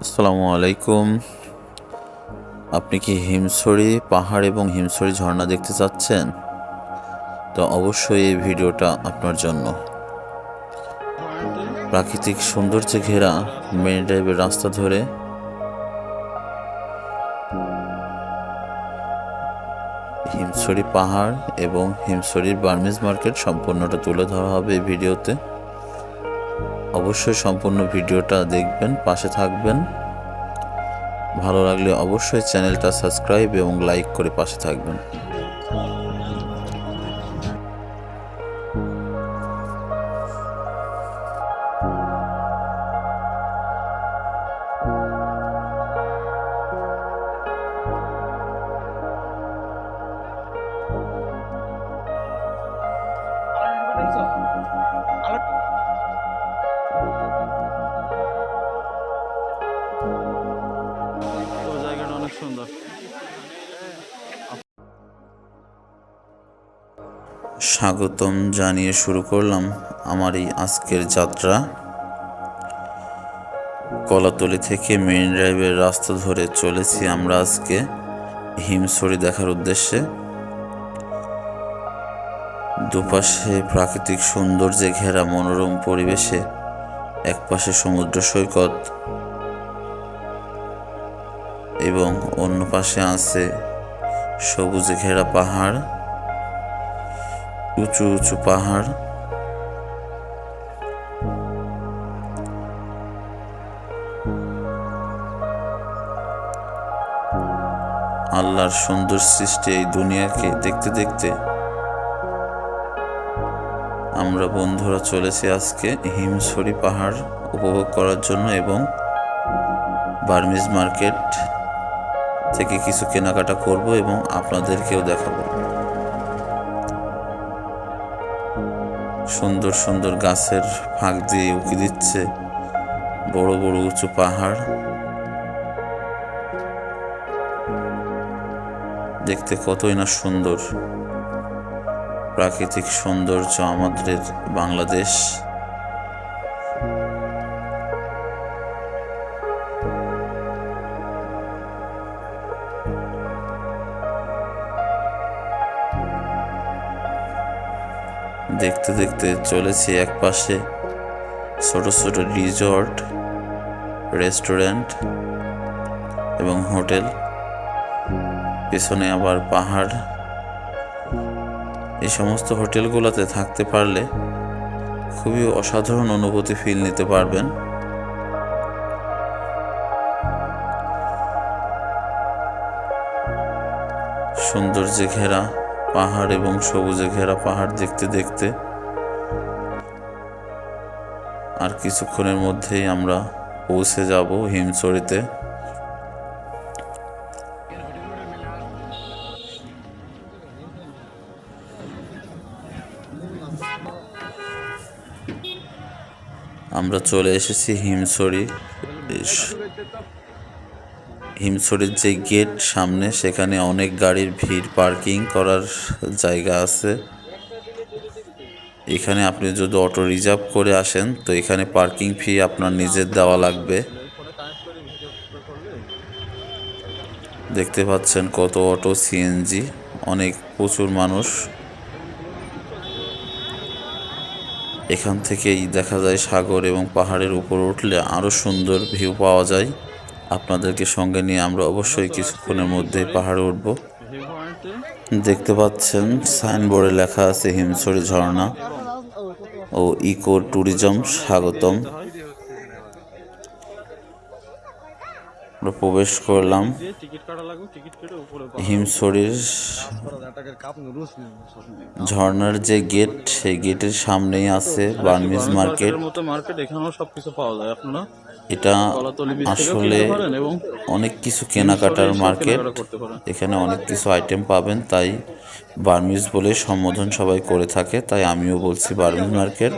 আসসালামু আলাইকুম। আপনি কি হিমছড়ি পাহাড় এবং হিমছড়ি ঝর্ণা দেখতে চাচ্ছেন? তো অবশ্যই এই ভিডিওটা আপনার জন্য। প্রাকৃতিক সৌন্দর্যে ঘেরা মেরিন ড্রাইভের রাস্তা ধরে হিমছড়ি পাহাড় এবং হিমছড়ির বার্মিজ মার্কেট সম্পূর্ণটা তুলে ধরা হবে এই ভিডিওতে। অবশ্যই সম্পূর্ণ ভিডিওটা দেখবেন, পাশে থাকবেন। ভালো লাগলে অবশ্যই চ্যানেলটা সাবস্ক্রাইব এবং লাইক করে পাশে থাকবেন। জায়গাটা অনেক সুন্দর। স্বাগতম জানিয়ে শুরু করলাম আমার এই আজকের যাত্রা। কলাতলি থেকে মেরিন ড্রাইভের রাস্তা ধরে চলেছি আমরা আজকে হিমছড়ি দেখার উদ্দেশ্যে। দুপাশে প্রাকৃতিক সৌন্দর্যে ঘেরা মনোরম পরিবেশে, একপাশে সমুদ্র সৈকত এবং অন্য পাশে আছে সবুজে ঘেরা পাহাড়, উঁচু উঁচু পাহাড়। আল্লাহর সুন্দর সৃষ্টি এই দুনিয়াকে দেখতে দেখতে আমরা বন্ধুরা চলেছি আজকে হিমছড়ি পাহাড় উপভোগ করার জন্য এবং বার্মিজ মার্কেট থেকে কিছু কেনাকাটা করব এবং আপনাদেরকেও দেখাবো। সুন্দর সুন্দর গাছের ফাঁক দিয়ে উঁকি দিচ্ছে বড় বড় উঁচু পাহাড়। দেখতে কতই না সুন্দর প্রাকৃতিক সৌন্দর্য আমাদের বাংলাদেশ। দেখতে দেখতে চলেছি একপাশে ছোট ছোট রিসর্ট, রেস্টুরেন্ট এবং হোটেল, পেছনে আবার পাহাড়। এই সমস্ত হোটেলগুলোতে থাকতে পারলে খুবই অসাধারণ অনুভূতি ফিল নিতে পারবেন। সৌন্দর্যে ঘেরা পাহাড় এবং সবুজে ঘেরা পাহাড় দেখতে দেখতে আর কিছুক্ষণের মধ্যেই আমরা পৌঁছে যাব হিমছড়িতে। আমরা চলে এসেছি হিমছড়ি। হিমছড়ির যে গেট সামনে, সেখানে অনেক গাড়ির ভিড়, পার্কিং করার জায়গা আছে। এখানে আপনি যদি অটো রিজার্ভ করে আসেন তো এখানে পার্কিং ফি আপনার নিজের দেওয়া লাগবে। দেখতে পাচ্ছেন কত অটো, সিএনজি, অনেক প্রচুর মানুষ। এখান থেকেই দেখা যায় সাগর এবং পাহাড়ের উপর উঠলে আরও সুন্দর ভিউ পাওয়া যায়। আপনাদেরকে সঙ্গে নিয়ে আমরা অবশ্যই কিছুক্ষণের মধ্যেই পাহাড়ে উঠব। দেখতে পাচ্ছেন সাইনবোর্ডে লেখা আছে হিমছড়ি ঝর্ণা ও ইকো ট্যুরিজম স্বাগতম। আমরা প্রবেশ করলাম হিমছড়ির ঝর্ণার যে গেট, সেই গেটের সামনেই আছে বার্মিজ মার্কেট। এটা আসলে অনেক কিছু কেনাকাটার মার্কেট, এখানে অনেক কিছু আইটেম পাবেন, তাই বার্মিজ বলে সম্বোধন সবাই করে থাকে, তাই আমিও বলছি বার্মিজ মার্কেট।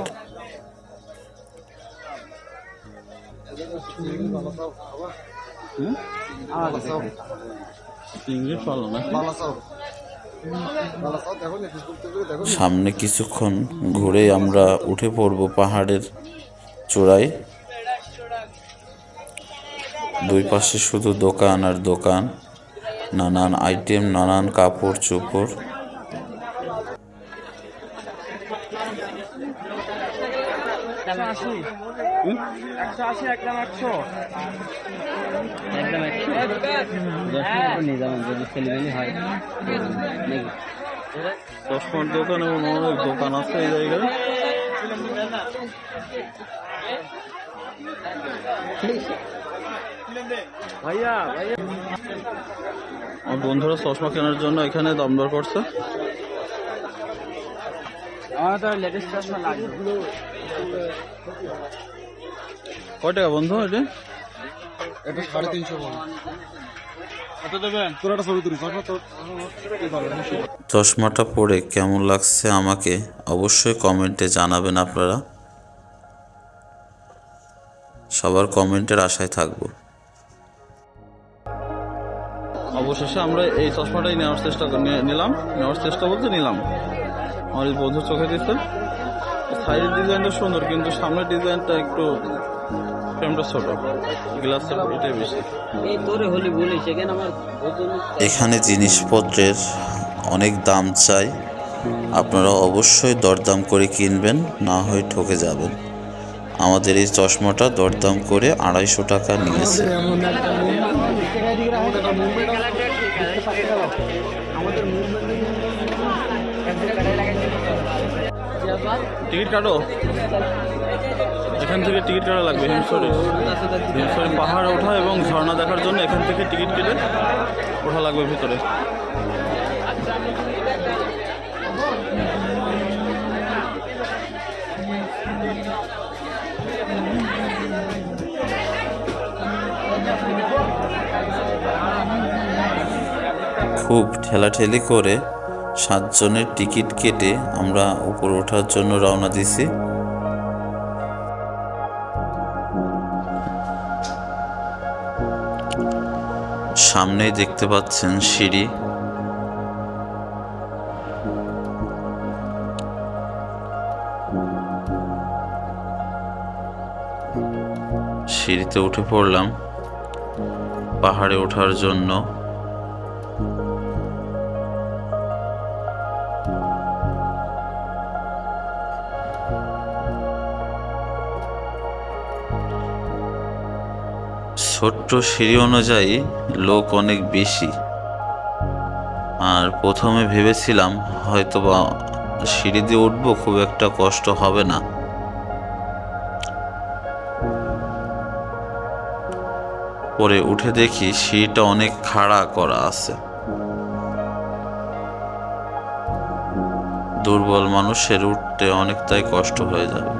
সামনে কিছুক্ষণ ঘুরে আমরা উঠে পড়ব পাহাড়ের চূড়ায়। দুই পাশে শুধু দোকান আর দোকান, নানান আইটেম, নানান কাপড় চোপড়। চশমার দোকান এবং অনেক দোকান আছে এই জায়গায়। আমার বন্ধুরা চশমা কেনার জন্য এখানে দাম দর করছে। কয় টাকা বন্ধু এটা? এটা 350 চশমাটা পরে কেমন লাগছে আমাকে অবশ্যই কমেন্টে জানাবেন আপনারা। সবার কমেন্টের আশায় থাকবো। অবশেষে আমরা এই চশমাটাই নেওয়ার চেষ্টা নিলাম। আমার এই বন্ধুর চোখে দিচ্ছে। সাইডের ডিজাইনটা সুন্দর, কিন্তু সামনের ডিজাইনটা একটু ফ্রেমটা ছোট, গ্লাসের এটাই বেশি। এখানে জিনিসপত্রের অনেক দাম চাই, আপনারা অবশ্যই দরদাম করে কিনবেন, না হয় ঠকে যাবেন। আমাদের এই চশমাটা দরদাম করে 250 টাকা নিয়েছে। টিকিট কাটো, এখান থেকে টিকিট কাটা লাগবে। হিমসরি পাহাড় ওঠা এবং ঝর্ণা দেখার জন্য এখান থেকে টিকিট কেটে ওঠা লাগবে ভিতরে। খুব ঠেলাঠেলি করে 7 জনের টিকিট কেটে আমরা উপরে ওঠার জন্য রওনা দিছি। সামনেই দেখতে পাচ্ছেন সিঁড়ি। সিঁড়িতে উঠে পড়লাম পাহাড়ে ওঠার জন্য। ছোট্ট সিঁড়ি অনুযায়ী লোক অনেক বেশি, আর প্রথমে ভেবেছিলাম হয়তো বা সিঁড়ি দিয়ে উঠবো, খুব একটা কষ্ট হবে না। পরে উঠে দেখি সিঁড়িটা অনেক খাড়া করা আছে। দুর্বল মানুষের উঠতে অনেকটাই কষ্ট হয়ে যাবে।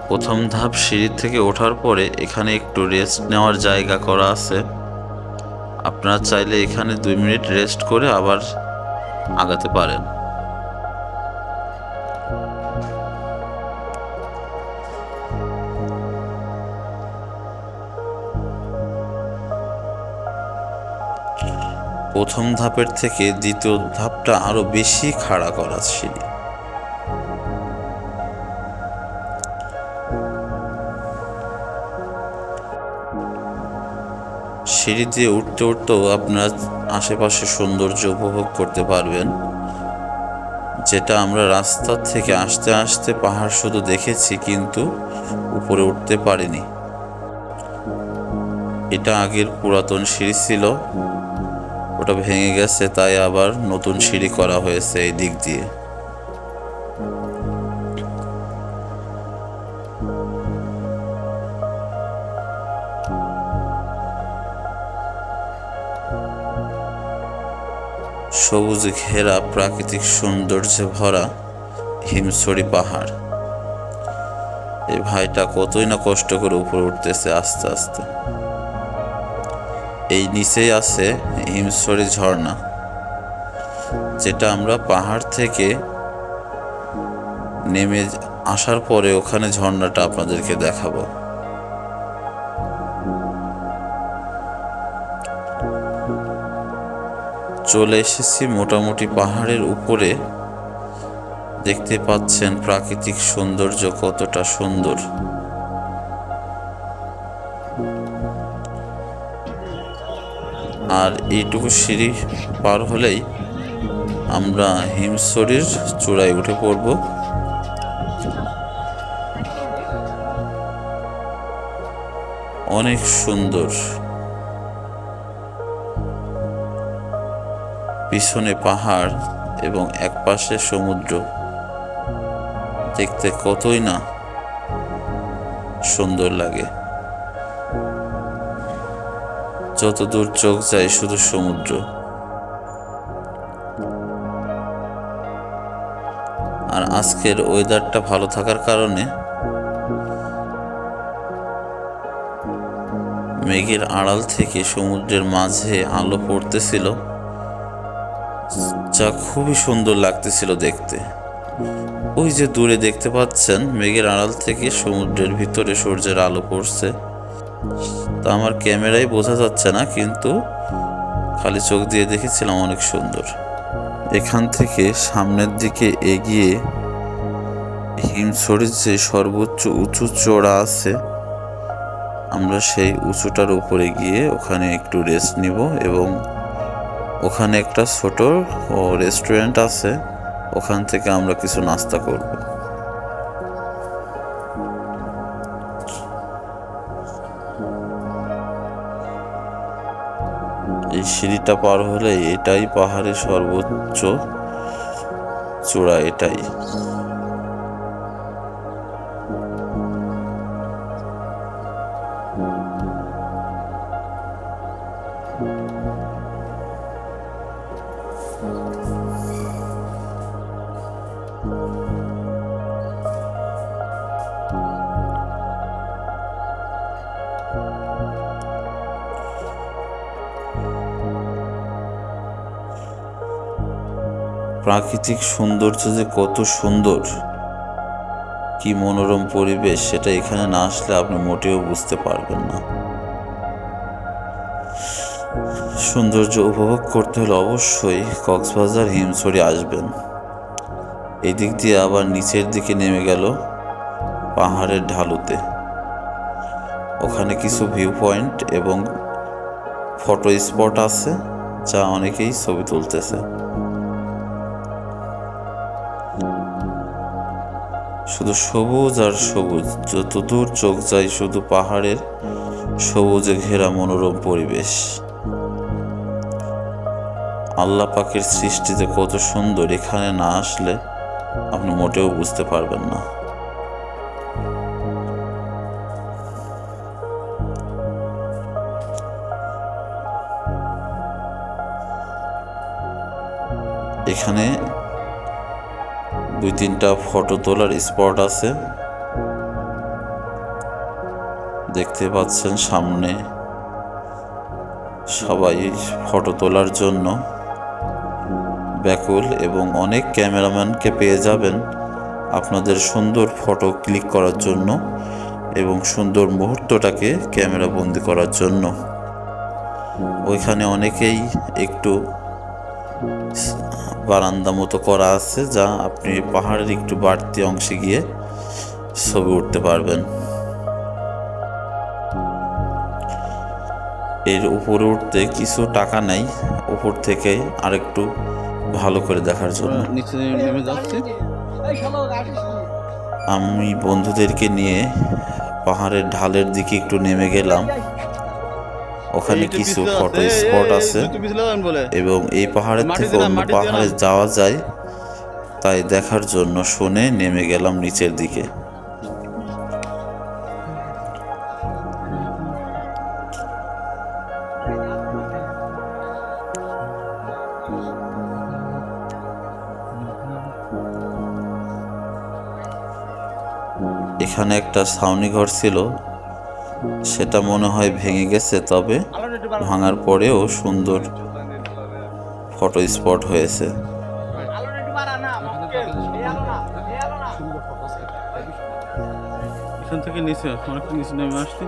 প্রথম ধাপ সিঁড়ি থেকে ওঠার পরে এখানে একটু রেস্ট নেওয়ার জায়গা করা আছে। আপনারা চাইলে এখানে 2 মিনিট রেস্ট করে আবার আগাতে পারেন। প্রথম ধাপের থেকে দ্বিতীয় ধাপটা আরো বেশি খাড়া করা সিঁড়ি। সিঁড়ি দিয়ে উঠতে উঠতেও আপনারা আশেপাশে সৌন্দর্য উপভোগ করতে পারবেন, যেটা আমরা রাস্তা থেকে আসতে আসতে পাহাড় শুধু দেখেছি, কিন্তু উপরে উঠতে পারিনি। এটা আগের পুরাতন সিঁড়ি ছিল, ওটা ভেঙে গেছে, তাই আবার নতুন সিঁড়ি করা হয়েছে এই দিক দিয়ে। সবুজে ঘেরা প্রাকৃতিক সৌন্দর্যে ভরা হিমছড়ি পাহাড়। এই ভাইটা কতই না কষ্ট করে উপরে উঠতেছে আস্তে আস্তে। এই নিচেই আছে হিমছড়ি ঝর্ণা, যেটা আমরা পাহাড় থেকে নেমে আসার পরে ওখানে ঝর্ণাটা আপনাদেরকে দেখাবো। চলে এসেছি মোটামুটি পাহাড়ের উপরে। দেখতে পাচ্ছেন প্রাকৃতিক সৌন্দর্য কতটা সুন্দর। আর এইটুকু সিঁড়ি পার হলেই আমরা হিমছড়ির চূড়ায় উঠে পড়ব। অনেক সুন্দর, পিছনে পাহাড় এবং একপাশে সমুদ্র। দেখতে কতই না সুন্দর লাগে। যত দূর চোখ যায় শুধু সমুদ্র। আর আজকের ওয়েদারটা ভালো থাকার কারণে মেঘের আড়াল থেকে সমুদ্রের মাঝে আলো পড়তেছিল, যা খুবই সুন্দর লাগতেছিল দেখতে। ওই যে দূরে দেখতে পাচ্ছেন মেঘের আড়াল থেকে সমুদ্রের ভিতরে সূর্যের আলো পড়ছে। তা আমার ক্যামেরায় বোঝা যাচ্ছে না, কিন্তু খালি চোখ দিয়ে দেখেছিলাম অনেক সুন্দর। এখান থেকে সামনের দিকে এগিয়ে হিমছড়ির যে সর্বোচ্চ উঁচু চূড়া আছে, আমরা সেই উঁচুটার উপরে গিয়ে ওখানে একটু রেস্ট নিব এবং ওখানে একটা ছোট রেস্টুরেন্ট আছে, ওখান থেকে আমরা কিছু নাস্তা করব। এই সিঁড়িটা পার হলে এটাই পাহাড়ের সর্বোচ্চ চূড়া, এটাই। প্রাকৃতিক সৌন্দর্য যে কত সুন্দর, কি মনোরম পরিবেশ, সেটা এখানে না আসলে আপনি মোটেও বুঝতে পারবেন না। সৌন্দর্য উপভোগ করতে হলে অবশ্যই কক্সবাজার হিমছড়ি আসবেন। এই দিক দিয়ে আবার নিচের দিকে নেমে গেল পাহাড়ের ঢালুতে। ওখানে কিছু ভিউ পয়েন্ট এবং ফটো স্পট আছে, যা অনেকেই ছবি তুলতেছে। শুধু সবুজ আর সবুজ, যতদূর চোখ যায় শুধু পাহাড়ের সবুজে ঘেরা মনোরম পরিবেশ। আল্লাহ পাকের সৃষ্টিতে কত সুন্দর, এখানে না আসলে আপনি মোটেও বুঝতে পারবেন না। এখানে 2-3টা ফটো তোলার স্পট আছে, দেখতে পাচ্ছেন সামনে সবাই ফটো তোলার জন্য ব্যাকুল এবং অনেক ক্যামেরাম্যানকে পেয়ে যাবেন আপনাদের সুন্দর ফটো ক্লিক করার জন্য এবং সুন্দর মুহূর্তটাকে ক্যামেরা বন্দি করার জন্য। ওইখানে অনেকেই একটু বারান্দা মতো করা আছে, যা আপনি পাহাড়ের একটু বাড়তি অংশে গিয়ে ছবি উঠতে পারবেন। এর উপরে উঠতে কিছু টাকা নেই, উপর থেকে আরেকটু ভালো করে দেখার জন্য। নিচে নেমে যাচ্ছি। আমি বন্ধুদেরকে নিয়ে পাহাড়ের ঢালের দিকে একটু নেমে গেলাম। ওখানে কিছু ফটো স্পট আছে এবং এই পাহাড়ের থেকে অন্য পাহাড়ে যাওয়া যায়, তাই দেখার জন্য শুনে নেমে গেলাম নিচের দিকে। এখানে একটা ছাউনি ঘর ছিল, সেটা মনে হয় ভেঙে গেছে, তবে ভাঙার পরেও সুন্দর ফটো স্পট হয়েছে। এখান থেকে নিচে অনেকটা নিচে নেমে আসছি।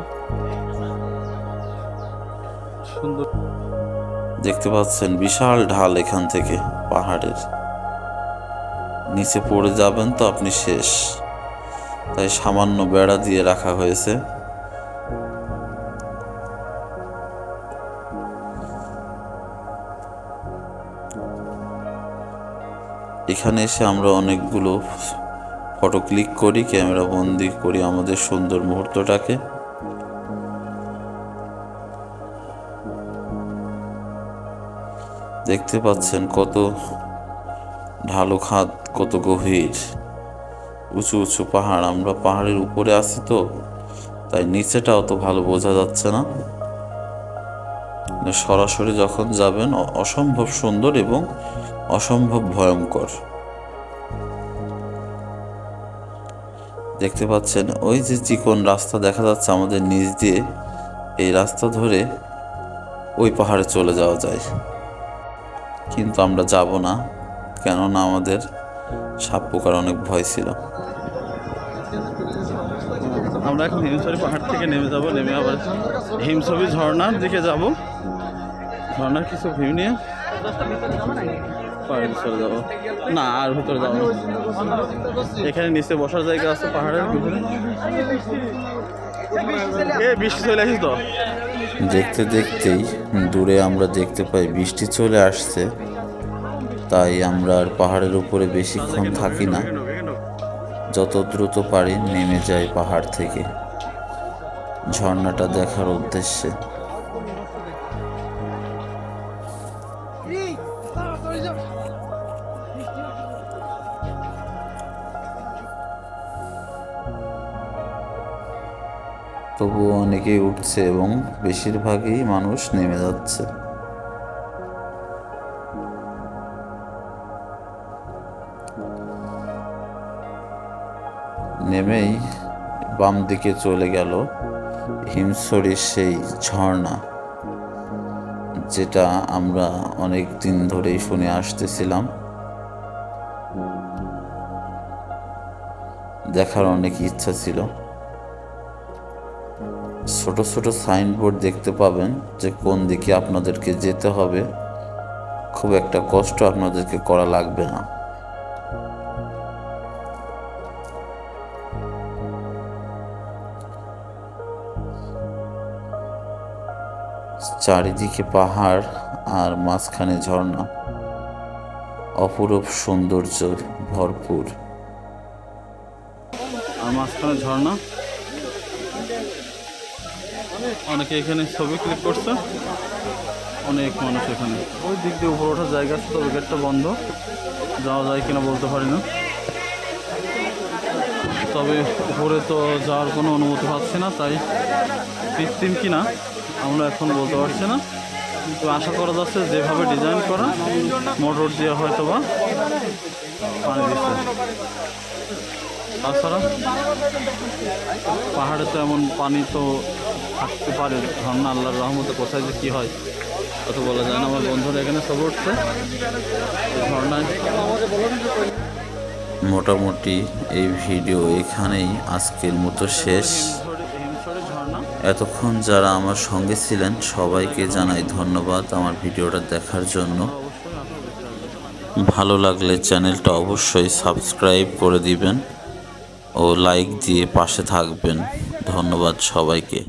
সুন্দর দেখতে পাচ্ছেন বিশাল ঢাল এখান থেকে পাহাড়ের, নিচে পড়ে যাবেন তো আপনি শেষ। তাই সামান্য বেড়া দিয়ে রাখা হয়েছে। এখানে এসে আমরা অনেকগুলো ফটো ক্লিক করি, ক্যামেরা বন্দি করি আমাদের সুন্দর মুহূর্তটাকে। দেখতে পাচ্ছেন কত ঢালু খাদ, কত গভীর, উঁচু উঁচু পাহাড়। আমরা পাহাড়ের উপরে আছি তো, তাই নিচেটা অত ভালো বোঝা যাচ্ছে না। সরাসরি যখন যাবেন অসম্ভব সুন্দর এবং অসম্ভব ভয়ঙ্কর। দেখতে পাচ্ছেন ওই যে চিকন রাস্তা দেখা যাচ্ছে আমাদের নিচ দিয়ে, এই রাস্তা ধরে ওই পাহাড়ে চলে যাওয়া যায়, কিন্তু আমরা যাব না, কেননা আমাদের সাপ পোকার অনেক ভয় ছিল। আমরা এখন হিমছড়ি পাহাড় থেকে নেমে যাব, নেমে আবার হিমছড়ি ঝর্ণার দিকে যাব। ঝর্ণার কিছু ভিউ নিয়ে পাহাড়ে চলে যাবো। না, আর ভিতরে যাবো না। এখানে নিচে বসার জায়গা আছে পাহাড়ের ভিতরে। বৃষ্টি চলে আসিস তো। দেখতে দেখতেই দূরে আমরা দেখতে পাই বৃষ্টি চলে আসছে, তাই আমরা আর পাহাড়ের উপরে বেশিক্ষণ থাকি না, যত দ্রুত পারি নেমে যাই পাহাড় থেকে ঝর্ণাটা দেখার উদ্দেশ্যে। তবুও অনেকেই উঠছে এবং বেশিরভাগই মানুষ নেমে যাচ্ছে। নেমেই বাম দিকে চলে গেল হিমছড়ির সেই ঝর্ণা, যেটা আমরা অনেক দিন ধরেই শুনে আসতেছিলাম, দেখার অনেক ইচ্ছা ছিল। ছোট ছোট সাইনবোর্ড দেখতে পাবেন যে কোন দিকে আপনাদেরকে যেতে হবে, খুব একটা কষ্ট আপনাদেরকে করা লাগবে না। চারিদিকে পাহাড় আর মাঝখানে ঝর্ণা, অপরূপ সৌন্দর্য ভরপুর। আর মাঝখানে ঝর্ণা, অনেকে এখানে ছবি ক্লিক করছে, অনেক মানুষ এখানে। ওই দিক দিয়ে উপরে ওঠার জায়গা আছে, তবে গেটটা বন্ধ, যাওয়া যায় কিনা বলতে পারি না। তবে উপরে তো যাওয়ার কোনো অনুমতি পাচ্ছি না, তাই কৃত্রিম কিনা আমরা এখন বলতে পারছি না। তো আশা করা যাচ্ছে যেভাবে ডিজাইন করা, মোটর দিয়ে হয়তো বা পানি দিচ্ছে। তাছাড়া পাহাড়ে তো এমন পানি তো থাকতে পারে, ঝর্ণা আল্লাহর রহমতে কোথায় যে কী হয় অত বলা যায় না। আমার বন্ধুরা এখানে সব উঠছে ঝর্ণায়। মোটামুটি এই ভিডিও এখানেই আজকের মতো শেষ। এতক্ষণ যারা আমার সঙ্গে ছিলেন সবাইকে জানাই ধন্যবাদ আমার ভিডিওটা দেখার জন্য। ভালো লাগলে চ্যানেলটা অবশ্যই সাবস্ক্রাইব করে দিবেন ও লাইক দিয়ে পাশে থাকবেন। ধন্যবাদ সবাইকে।